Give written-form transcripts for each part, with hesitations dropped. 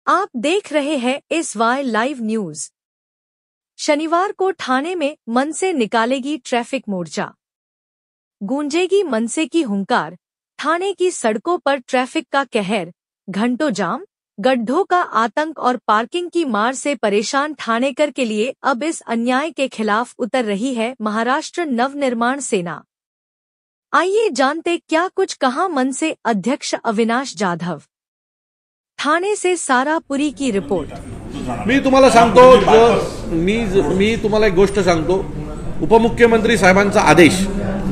आप देख रहे हैं SY लाइव न्यूज। शनिवार को ठाणे में मनसे निकालेगी ट्रैफिक मोर्चा। गूंजेगी मनसे की हुंकार। ठाणे की सड़कों पर ट्रैफिक का कहर, घंटों जाम, गड्ढों का आतंक और पार्किंग की मार से परेशान ठाणेकर के लिए अब इस अन्याय के खिलाफ उतर रही है महाराष्ट्र नवनिर्माण सेना। आइए जानते क्या कुछ कहा मनसे अध्यक्ष अविनाश जाधव। ठाणे से सारा पुरी की रिपोर्ट। मी तुम्हाला सांगतो, मी तुम्हाला एक गोष्ट सांगतो, उपमुख्यमंत्री साहेबांचा आदेश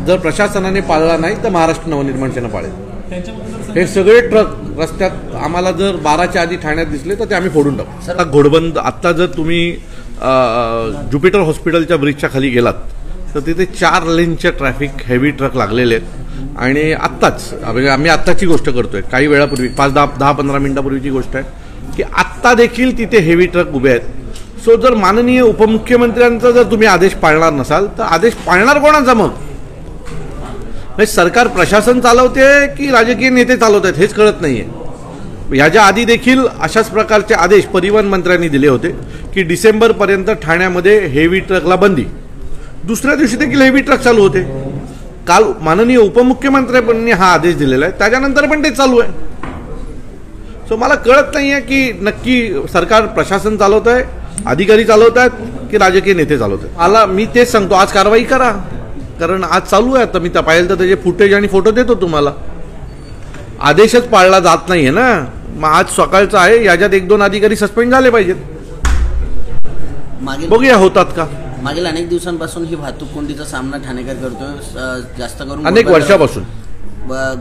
जर प्रशासनाने पाळला नाही तर महाराष्ट्र नवनिर्माण सेना पाळेल। हे सगळे ट्रक रस्त्यात आम्हाला जर 12च्या आधी ठाण्यात दिसले तर ते आम्ही फोडून टाकू। आता घोडबंद, आता जर तुम्ही ज्युपिटर हॉस्पिटलच्या ब्रिजच्या खाली गेलात तर तिथे 4 लेनचे ट्रॅफिक हेवी ट्रक लागलेले आहेत। आणि आत्ताच आम्ही आत्ताची गोष्ट करतोय, काही वेळापूर्वी 5-10-15 मिनिटापूर्वीची गोष्ट आहे की आत्ता देखील तिथे हेवी ट्रक उभे आहेत। सो जर माननीय उपमुख्यमंत्र्यांचा जर तुम्ही आदेश पाळणार नसाल तर आदेश पाळणार कोणाचा मग? सरकार प्रशासन चालवते की राजकीय नेते चालवत आहेत हेच कळत नाहीये। याच्या आधी देखील अशाच प्रकारचे आदेश परिवहन मंत्र्यांनी दिले होते की डिसेंबरपर्यंत ठाण्यामध्ये हेवी ट्रकला बंदी। दुसऱ्या दिवशी देखील हेवी ट्रक चालू होते। काल माननीय उपमुख्यमंत्र्यांनी हा आदेश दिलेला आहे, त्याच्यानंतर पण ते चालू आहे। सो मला कळत नाहीये की नक्की सरकार प्रशासन चालवत आहे, अधिकारी चालवत आहेत की राजकीय नेते चालवत आहेत। मी तेच सांगतो, आज कारवाई करा, कारण आज चालू आहे। आता मी पाहिलं तर त्याचे फुटेज आणि फोटो देतो तुम्हाला। आदेशच पाळला जात नाहीये ना, मग आज सकाळचा आहे, याच्यात 1-2 अधिकारी सस्पेंड झाले पाहिजेत। बघूया होतात का। मागील अनेक दिवसांपासून ही वाहतूक कोंडीचा सामना ठाणेकर करतोय, जास्त करून अनेक वर्षापासून।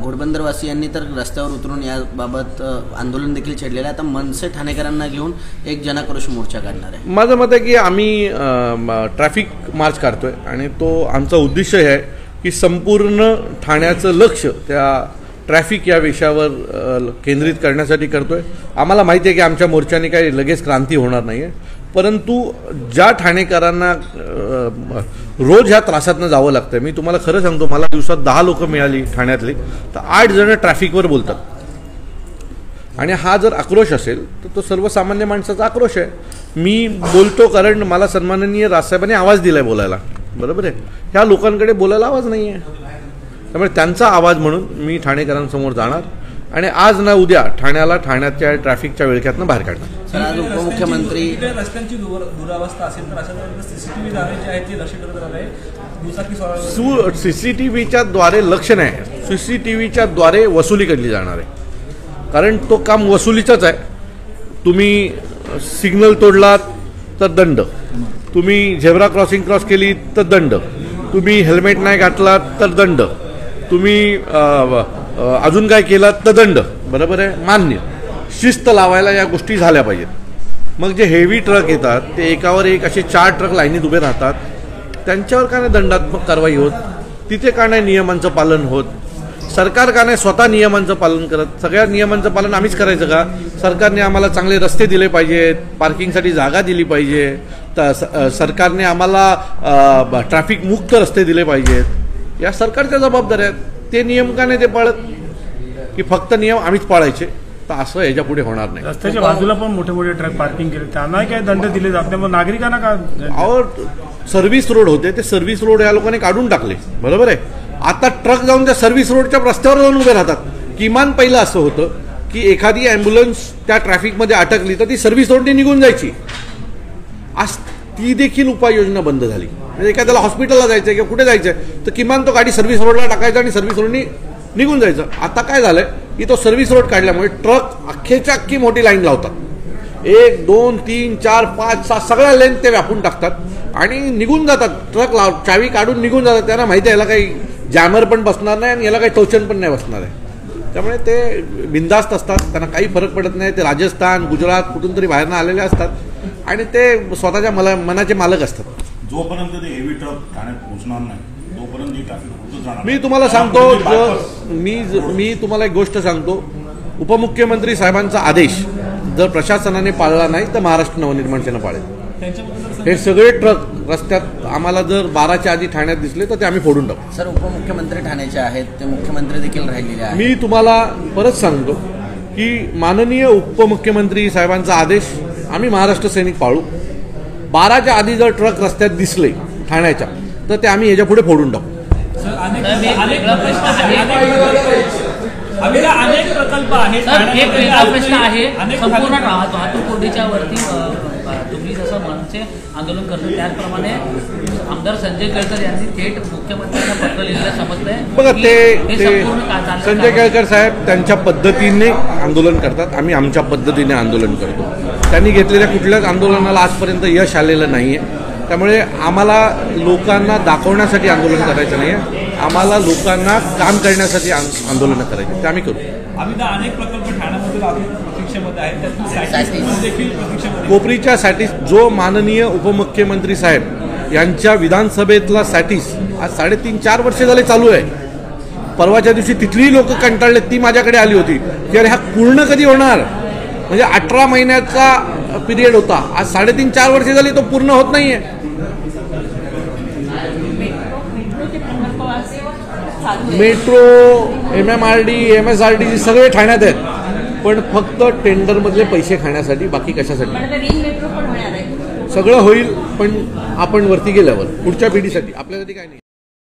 घोडबंदरवासियांनी तर रस्त्यावर उतरून याबाबत आंदोलन देखील छेडलेलं आहे। आता मनसे ठाणेकरांना घेऊन एक जनाक्रोश मोर्चा काढणार आहे। माझं मत आहे की आम्ही ट्रॅफिक मार्च काढतोय आणि तो आमचा उद्देश आहे की संपूर्ण ठाण्याचं लक्ष त्या ट्रॅफिक या विषयावर केंद्रित करण्यासाठी करतोय। आम्हाला माहिती आहे की आमच्या मोर्चाने काही लगेच क्रांती होणार नाहीये, परंतु ज्या ठाणेकरांना रोज ह्या त्रासातनं जावं लागतंय, मी तुम्हाला खरं सांगतो, मला दिवसात 10 लोक मिळाली ठाण्यातली तर 8 जण ट्रॅफिकवर बोलतात। आणि हा जर आक्रोश असेल तर तो सर्वसामान्य माणसाचा आक्रोश आहे। मी बोलतो कारण मला सन्माननीय राजसाहेबांनी आवाज दिलाय बोलायला, बरोबर आहे। ह्या लोकांकडे बोलायला आवाज नाही आहे, त्यामुळे त्यांचा आवाज म्हणून मी ठाणेकरांसमोर जाणार आणि आज ना उद्या ठाण्याच्या ट्रॅफिकच्या विळख्यातनं बाहेर काढणार। आज उपमुख्यमंत्री रस्त्यांची दुरावस्था असेल तर अशा सीसीटीव्ही द्वारे जे आहेत ते लक्ष करत आहे। सीसीटीव्हीच्या द्वारे लक्ष नाही, सीसीटीव्हीच्या द्वारे वसुली केली जाणार आहे, कारण तो काम वसुलीचाच आहे। तुम्ही सिग्नल तोडलात तर दंड, तुम्ही झेब्रा क्रॉसिंग क्रॉस केली तर दंड, तुम्ही हेल्मेट नाही घातलात तर दंड, तुम्ही अजून काय केलं तर दंड, बरोबर आहे, मान्य। शिस्त लावायला या गोष्टी झाल्या पाहिजेत। मग जे हेवी ट्रक येतात ते एकावर एक असे 4 ट्रक लाईनीत उभे राहतात, त्यांच्यावर का नाही दंडात्मक कारवाई होत? तिथे का नाही नियमांचं पालन होत? सरकार का नाही स्वतः नियमांचं पालन करत? सगळ्या नियमांचं पालन आम्हीच करायचं का? सरकारने आम्हाला चांगले रस्ते दिले पाहिजेत, पार्किंगसाठी जागा दिली पाहिजे, सरकारने आम्हाला ट्रॅफिक मुक्त रस्ते दिले पाहिजेत, या सरकारच्या जबाबदाऱ्या आहेत। ते नियम का नाही ते पाळत की फक्त नियम आम्हीच पाळायचे? तर असं याच्या पुढे होणार नाही। रस्त्याच्या बाजूला पण मोठे मोठे ट्रक पार्किंग केले, त्यांना काय दंड दिले जात नाही, मग नागरिकांना का? और सर्व्हिस रोड होते ते सर्व्हिस रोड या लोकांनी काढून टाकले, बरोबर आहे। आता ट्रक जाऊन त्या सर्व्हिस रोडच्या रस्त्यावर जाऊन उभे राहतात। किमान पहिलं असं होतं की एखादी ॲम्ब्युलन्स त्या ट्रॅफिकमध्ये अटकली तर ती सर्व्हिस रोडने निघून जायची, आज ती देखील उपाययोजना बंद झाली। म्हणजे एखाद्याला हॉस्पिटलला जायचंय किंवा कुठे जायचंय तर किमान तो गाडी सर्व्हिस रोडला टाकायचा आणि सर्व्हिस रोडनी निघून जायचं। आता काय झालंय की तो सर्व्हिस रोड काढल्यामुळे ट्रक अख्खेच्या अख्खी मोठी लाईन लावतात, 1, 2, 3, 4, 5, 6 सगळ्या लेन ते व्यापून टाकतात आणि निघून जातात। ट्रक चावी काढून निघून जातात, त्यांना माहिती आहे याला काही जॅमर पण बसणार नाही आणि याला काही टोचन पण नाही बसणार आहे, त्यामुळे ते बिंदास्त असतात, त्यांना काही फरक पडत नाही। ते राजस्थान, गुजरात कुठून तरी बाहेरनं आलेले असतात आणि ते स्वतःच्या मनाचे मालक असतात। जोपर्यंत ते हेवी ट्रक ठाण्यात पोहोचणार नाही तोपर्यंत ही ट्रॅफिक होतच राहणार। मी तुम्हाला सांगतो, मी तुम्हाला एक गोष्ट सांगतो, उपमुख्यमंत्री साहेबांचा आदेश जर प्रशासनाने पाळला नाही तर महाराष्ट्र नवनिर्माण सेना पाळेल। हे सगळे ट्रक रस्त्यात आम्हाला जर 12च्या आधी ठाण्यात दिसले तर ते आम्ही फोडून टाकू। सर, उपमुख्यमंत्री ठाण्याचे आहेत, ते मुख्यमंत्री देखील राहिलेले आहेत। मी तुम्हाला परत सांगतो की माननीय उपमुख्यमंत्री साहेबांचा आदेश आम्ही महाराष्ट्र सैनिक पाळू. 12च्या आधी जर ट्रक रस्त्यात दिसले ठाण्याच्या तर ते आम्ही याच्या पुढे फोडून टाकू. अनेक प्रकल्प आहेत. एक वेगळा प्रश्न आहे, संपूर्ण वाहतूक कोंडीच्या वरती तुम्ही जसं मनसे आंदोलन करतो त्याचप्रमाणे आमदार संजय केळकर यांनी थेट मुख्यमंत्र्यांना पत्र लिहिलेलं समजतंय. बघा ते संजय केळकर साहेब त्यांच्या पद्धतीने आंदोलन करतात, आम्ही आमच्या पद्धतीने आंदोलन करतो. त्यांनी घेतलेल्या कुठल्याच आंदोलनाला आजपर्यंत यश आलेलं नाही आहे. त्यामुळे आम्हाला लोकांना दाखवण्यासाठी आंदोलन करायचं नाही आहे, आम्हाला लोकांना काम करण्यासाठी आंदोलनं करायची, ते आम्ही करू. अनेक प्रकल्प ठाण्यामध्ये प्रतीक्षेमध्ये आहेत, देखील प्रतीक्षेमध्ये. कोपरीच्या सॅटिस जो माननीय उपमुख्यमंत्री साहेब यांच्या विधानसभेतला सॅटिस आज 3.5-4 वर्ष झाले चालू आहे. परवाच्या दिवशी तिथली लोक कंटाळले, ती माझ्याकडे आली होती की अरे हा पूर्ण कधी होणार. म्हणजे 18 महिन्याचा पिरियड होता, आज 3.5-4 वर्ष झाली तो पूर्ण होत नाहीये. मेट्रो, MMRD, MSRD सगळे ठाण्यात आहेत, पण फक्त टेंडरमधले पैसे खाण्यासाठी, बाकी कशासाठी. सगळं होईल पण आपण वरती गेल्यावर पुढच्या पिढीसाठी, आपल्यासाठी काय नाही.